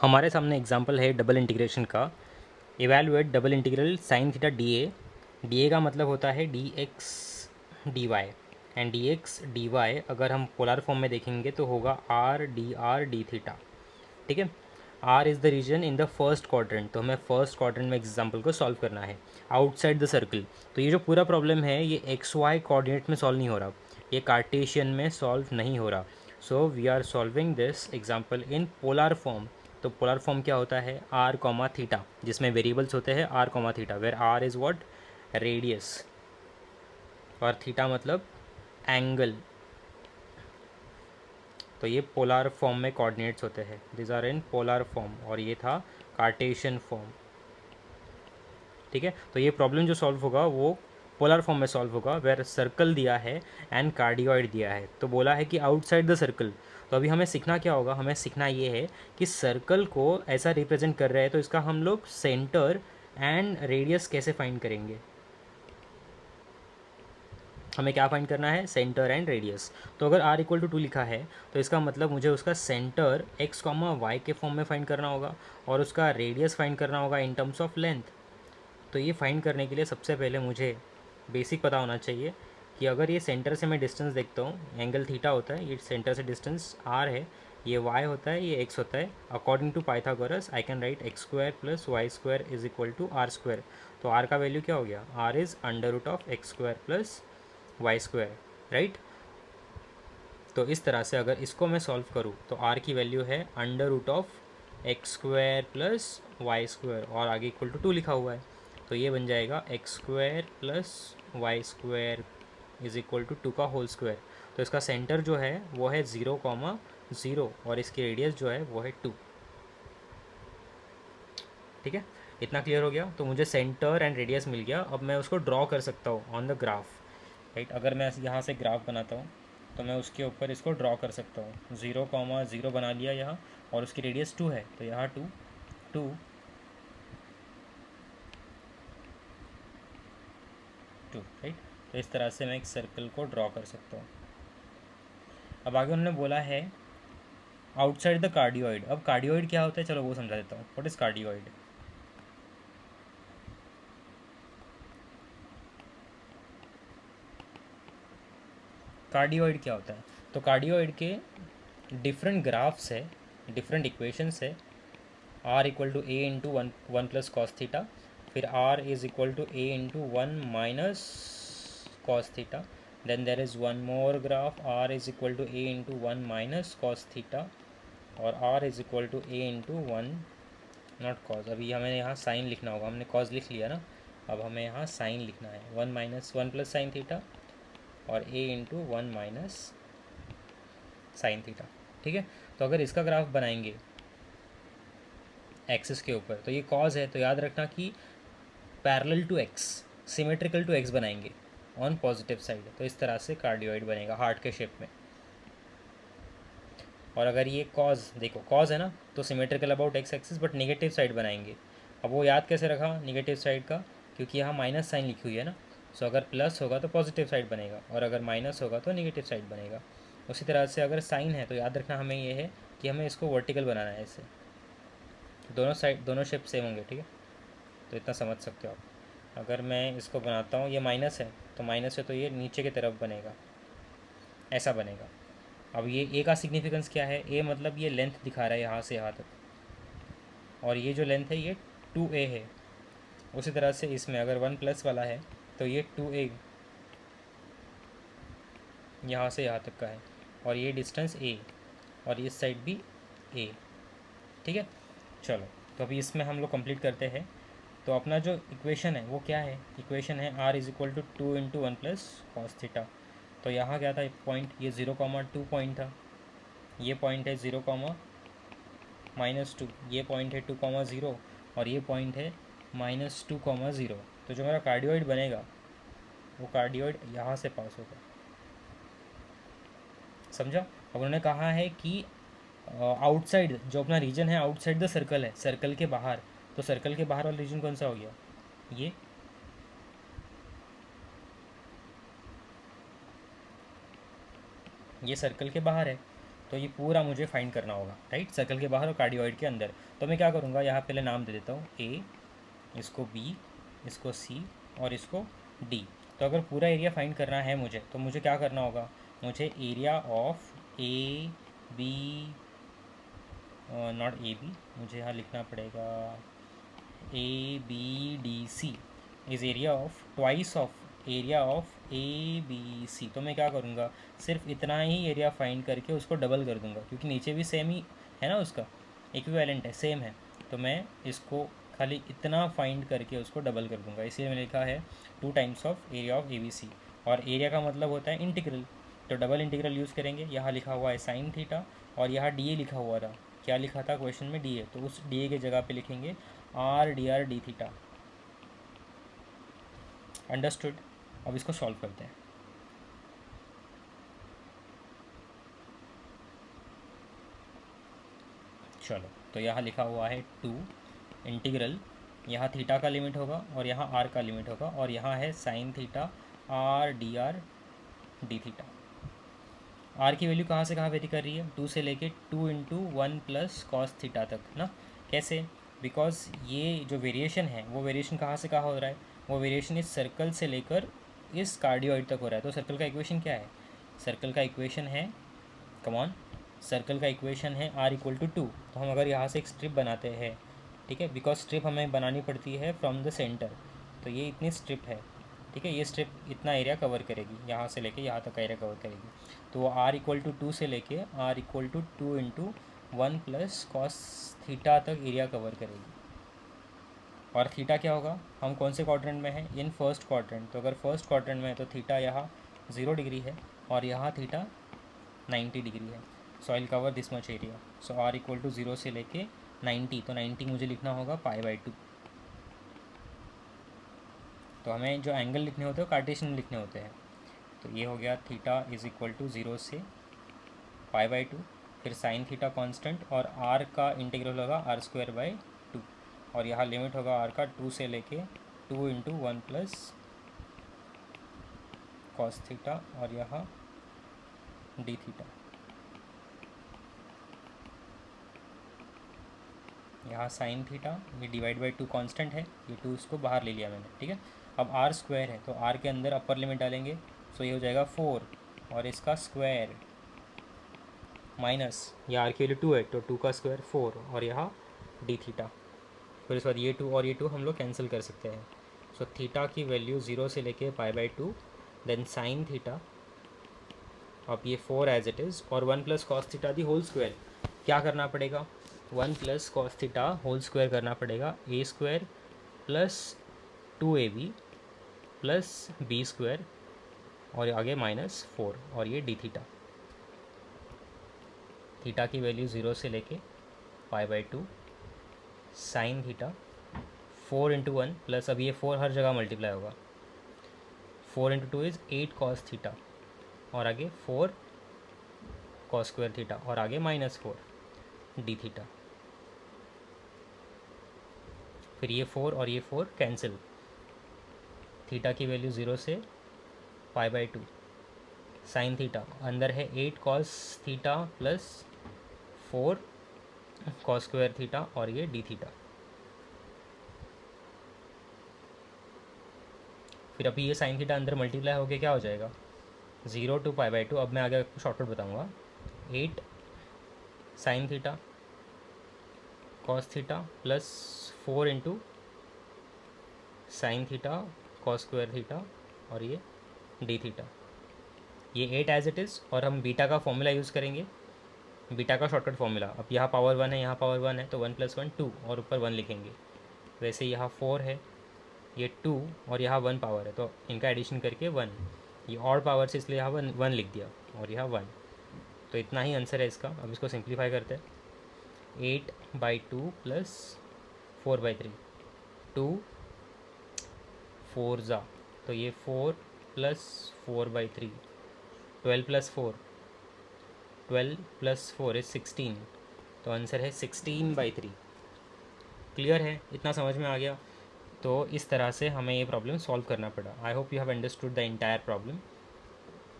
हमारे सामने एग्जांपल है डबल इंटीग्रेशन का। Evaluate double integral sine theta d a का मतलब होता है d x d y, and d x d y अगर हम पोलर फॉर्म में देखेंगे तो होगा आर डी थीटा। ठीक है, r is the region in the first quadrant, तो हमें फर्स्ट क्वाड्रेंट में एग्जाम्पल को सॉल्व करना है आउटसाइड द सर्कल। तो ये जो पूरा प्रॉब्लम है ये एक्स वाई कोऑर्डिनेट में सॉल्व नहीं हो रहा, ये कार्टेशियन में सॉल्व नहीं हो रहा। So we are solving this example in polar form. तो पोलर फॉर्म क्या होता है, आर कॉमा थीटा, जिसमें वेरिएबल्स होते हैं r comma theta, where r is what, radius, और थीटा मतलब एंगल। तो ये पोलर फॉर्म में कोऑर्डिनेट्स होते हैं, this r in polar form, और ये था कार्टेशियन फॉर्म। ठीक है, तो ये प्रॉब्लम जो सॉल्व होगा वो पोलर फॉर्म में सॉल्व होगा, वेर सर्कल दिया है एंड कार्डियोइड दिया है। तो बोला है कि आउटसाइड द सर्कल। तो अभी हमें सीखना क्या होगा, हमें सीखना ये है कि सर्कल को ऐसा रिप्रेजेंट कर रहे हैं तो इसका हम लोग सेंटर एंड रेडियस कैसे फाइंड करेंगे। हमें क्या फाइंड करना है, सेंटर एंड रेडियस। तो अगर r इक्वल टू 2 लिखा है तो इसका मतलब मुझे उसका सेंटर x कॉमा वाई के फॉर्म में फाइंड करना होगा और उसका रेडियस फाइंड करना होगा इन टर्म्स ऑफ लेंथ। तो ये फाइंड करने के लिए सबसे पहले मुझे बेसिक पता होना चाहिए कि अगर ये सेंटर से मैं डिस्टेंस देखता हूँ, एंगल थीटा होता है, ये सेंटर से डिस्टेंस r है, ये y होता है, ये x होता है। According to Pythagoras I can write x square plus y square is equal to r square. तो r का वैल्यू क्या हो गया, r is under root of x square plus y square, right. तो इस तरह से अगर इसको मैं सॉल्व करूँ तो r की वैल्यू है under root of x square plus y square, और आगे इक्वल टू 2 लिखा हुआ है। तो ये बन जाएगा x square plus y square is equal to 2 का होल स्क्वायर। तो इसका सेंटर जो है वो है 0,0 और इसकी रेडियस जो है वो है 2। ठीक है, इतना क्लियर हो गया। तो मुझे सेंटर एंड रेडियस मिल गया, अब मैं उसको ड्रॉ कर सकता हूँ ऑन द ग्राफ, राइट। अगर मैं यहाँ से ग्राफ बनाता हूँ तो मैं उसके ऊपर इसको ड्रॉ कर सकता हूँ। 0,0 बना लिया यहाँ, और उसकी रेडियस 2 है, तो यहाँ 2 2 2, राइट। तो इस तरह से मैं एक सर्कल को ड्रॉ कर सकता हूँ। अब आगे उन्होंने बोला है आउटसाइड द कार्डियोइड। अब कार्डियोइड क्या होता है, चलो वो समझा देता हूँ। What is cardioid. कार्डियोइड क्या होता है, तो कार्डियोइड के डिफरेंट ग्राफ्स है, डिफरेंट इक्वेशंस है। R equal to a into one plus cos theta, फिर r is equal to a into 1 minus cos theta, then there is one more graph r is equal to a into 1 minus cos theta, और r is equal to a into 1 not cos. अभी हमें यहाँ sign लिखना होगा, हमने cos लिख लिया ना, अब हमें यहाँ साइन लिखना है, 1 प्लस साइन थीटा और ए इंटू 1 माइनस साइन थीटा। ठीक है, तो अगर इसका ग्राफ बनाएंगे एक्सिस के ऊपर तो ये कॉज है, तो याद रखना कि parallel to x, symmetrical to x बनाएंगे ऑन पॉजिटिव साइड। तो इस तरह से कार्डियोइड बनेगा हार्ट के शेप में। और अगर ये कॉज, देखो कॉज है ना, तो symmetrical about x axis but negative side बनाएंगे। अब वो याद कैसे रखा नेगेटिव साइड का, क्योंकि यहाँ माइनस साइन लिखी हुई है ना। सो अगर प्लस होगा तो पॉजिटिव साइड बनेगा, और अगर माइनस होगा तो नेगेटिव साइड बनेगा। उसी तरह से अगर साइन है तो याद रखना हमें ये है कि हमें इसको वर्टिकल बनाना है इससे, दोनों साइड दोनों शेप सेम होंगे। ठीक है, तो इतना समझ सकते हो आप। अगर मैं इसको बनाता हूँ, ये माइनस है तो माइनस है तो ये नीचे की तरफ बनेगा, ऐसा बनेगा। अब ये ए का सिग्निफिकेंस क्या है, ए मतलब ये लेंथ दिखा रहा है यहाँ से यहाँ तक, और ये जो लेंथ है ये 2a है। उसी तरह से इसमें अगर 1 प्लस वाला है तो ये 2a यहाँ से यहाँ तक का है, और ये डिस्टेंस a, और इस साइड भी a। ठीक है, चलो तो अभी इसमें हम लोग कंप्लीट करते हैं। तो अपना जो इक्वेशन है वो क्या है, इक्वेशन है r is equal to 2 into 1 plus cos theta. तो यहाँ क्या था पॉइंट, ये 0,2 पॉइंट था, ये पॉइंट है 0,-2, ये पॉइंट है 2,0, और ये पॉइंट है -2,0। तो जो मेरा कार्डियोइड बनेगा वो कार्डियोइड यहाँ से पास होगा, समझा। अब उन्होंने कहा है कि आउटसाइड जो अपना रीजन है आउटसाइड द सर्कल है, सर्कल के बाहर। तो सर्कल के बाहर वाला रीजन कौन सा हो गया, ये सर्कल के बाहर है। तो ये पूरा मुझे फाइंड करना होगा, राइट, सर्कल के बाहर और कार्डियोइड के अंदर। तो मैं क्या करूँगा, यहाँ पहले नाम दे देता हूँ ए, इसको बी, इसको सी और इसको डी। तो अगर पूरा एरिया फाइंड करना है मुझे, तो मुझे क्या करना होगा, मुझे area of A B, not A B, मुझे यहाँ लिखना पड़ेगा A B D C is area of twice of area of A B C. तो मैं क्या करूँगा, सिर्फ इतना ही एरिया फाइंड करके उसको डबल कर दूँगा, क्योंकि नीचे भी सेम ही है ना, उसका इक्विवेलेंट है, सेम है। तो मैं इसको खाली इतना फाइंड करके उसको डबल कर दूँगा, इसलिए मैंने लिखा है 2 times of area of A B C. और एरिया का मतलब होता है इंटीग्रल, तो डबल इंटीग्रल यूज़ करेंगे। यहाँ लिखा हुआ है साइन थीटा और यहाँ डी ए लिखा हुआ था, क्या लिखा था क्वेश्चन में, डी ए, तो उस डी ए के जगह पे लिखेंगे आर डी थीटा। अंडरस्टूड। अब इसको सॉल्व करते हैं। चलो, तो यहाँ लिखा हुआ है 2 इंटीग्रल, यहाँ थीटा का लिमिट होगा और यहाँ आर का लिमिट होगा, और यहाँ है sine theta r d theta. R की वैल्यू कहाँ से कहाँ वेरी कर रही है, 2 से लेके 2 इंटू 1 प्लस कॉस थीटा तक ना। कैसे, बिकॉज ये जो वेरिएशन है वो वेरिएशन कहाँ से कहाँ हो रहा है, वो वेरिएशन इस सर्कल से लेकर इस कार्डियोइड तक हो रहा है। तो सर्कल का इक्वेशन क्या है, सर्कल का इक्वेशन है, कमॉन, सर्कल का इक्वेशन है r इक्वल टू 2। तो हम अगर यहाँ से एक स्ट्रिप बनाते हैं, ठीक है, बिकॉज स्ट्रिप हमें बनानी पड़ती है फ्रॉम द सेंटर, तो ये इतनी स्ट्रिप है, ठीक है, ये स्ट्रिप इतना एरिया कवर करेगी, यहाँ से लेके यहाँ तक एरिया कवर करेगी। तो वो r इक्वल टू 2 से लेके r equal to 2 into 1 plus cos theta तक एरिया कवर करेगी। और थीटा क्या होगा, हम कौन से क्वाड्रेंट में है, इन फर्स्ट क्वाड्रेंट। तो अगर फर्स्ट क्वाड्रेंट में है तो थीटा यहाँ 0 डिग्री है और यहाँ थीटा 90 डिग्री है। So I cover this much area. So r equal to 0 से लेके 90, तो 90 मुझे लिखना होगा π/2। तो हमें जो एंगल लिखने होते हैं वो कार्टेशियन लिखने होते हैं। तो ये हो गया थीटा इज़ इक्वल टू 0 से π/2, फिर साइन थीटा कांस्टेंट और r का इंटीग्रल होगा r²/2, और यहाँ लिमिट होगा r का 2 से लेके 2 इंटू 1 प्लस कॉस थीटा और यहाँ डी थीटा। यहाँ साइन थीटा, ये डिवाइड बाई 2 कांस्टेंट है, ये 2 इसको बाहर ले लिया मैंने, ठीक है। अब r स्क्वायर है तो r के अंदर अपर लिमिट डालेंगे, सो ये हो जाएगा 4 और इसका स्क्वायर माइनस, ये r की वैल्यू 2 है तो 2 का स्क्वायर 4 और यहाँ डी थीटा। फिर इसके बाद ये 2 और ये 2 हम लोग कैंसिल कर सकते हैं। सो थीटा की वैल्यू 0 से लेके π/2, देन साइन थीटा, अब ये 4 एज इट इज़, और 1 plus cos theta the whole square. क्या करना पड़ेगा, 1 plus cos theta whole square करना पड़ेगा, ए स्क्वायर प्लस 2ab प्लस बी स्क्वायर और आगे माइनस 4 और ये डी थीटा। थीटा की वैल्यू 0 से लेके π/2 साइन थीटा 4 इंटू 1 प्लस, अब ये 4 हर जगह मल्टीप्लाई होगा, 4 इंटू 2 इज़ 8 कॉस थीटा और आगे 4 कॉस स्क्वायर थीटा और आगे माइनस 4 डी थीटा। फिर ये 4 और ये 4 कैंसिल, थीटा की वैल्यू 0 से π/2 साइन थीटा, अंदर है 8 cos theta plus 4 cos square theta और ये डी थीटा। फिर अभी ये साइन थीटा अंदर मल्टीप्लाई होके क्या हो जाएगा, 0 टू π/2। अब मैं आगे आपको शॉर्टकट बताऊंगा, 8 sine theta cos theta plus 4 into sine theta cos square theta और ये डी थीटा। ये 8 एज इट इज़, और हम बीटा का फॉर्मूला यूज़ करेंगे, बीटा का शॉर्टकट फॉर्मूला। अब यहाँ पावर 1 है, यहाँ पावर 1 है, तो 1 + 1 2 और ऊपर 1 लिखेंगे। वैसे यहाँ 4 है, ये 2 और यहाँ 1 पावर है, तो इनका एडिशन करके 1, ये ऑड पावर से इसलिए यहाँ 1 लिख दिया और यहाँ 1। तो इतना ही आंसर है इसका। अब इसको सिंप्लीफाई करते हैं, 8/2 प्लस 4/3, 2 4 ज़ा, तो ये 4 प्लस 4/3, 12 प्लस 4, 12 प्लस 4 इज़ 16, तो आंसर है 16/3। क्लियर है, इतना समझ में आ गया। तो इस तरह से हमें ये प्रॉब्लम सॉल्व करना पड़ा। I hope you have understood the entire problem.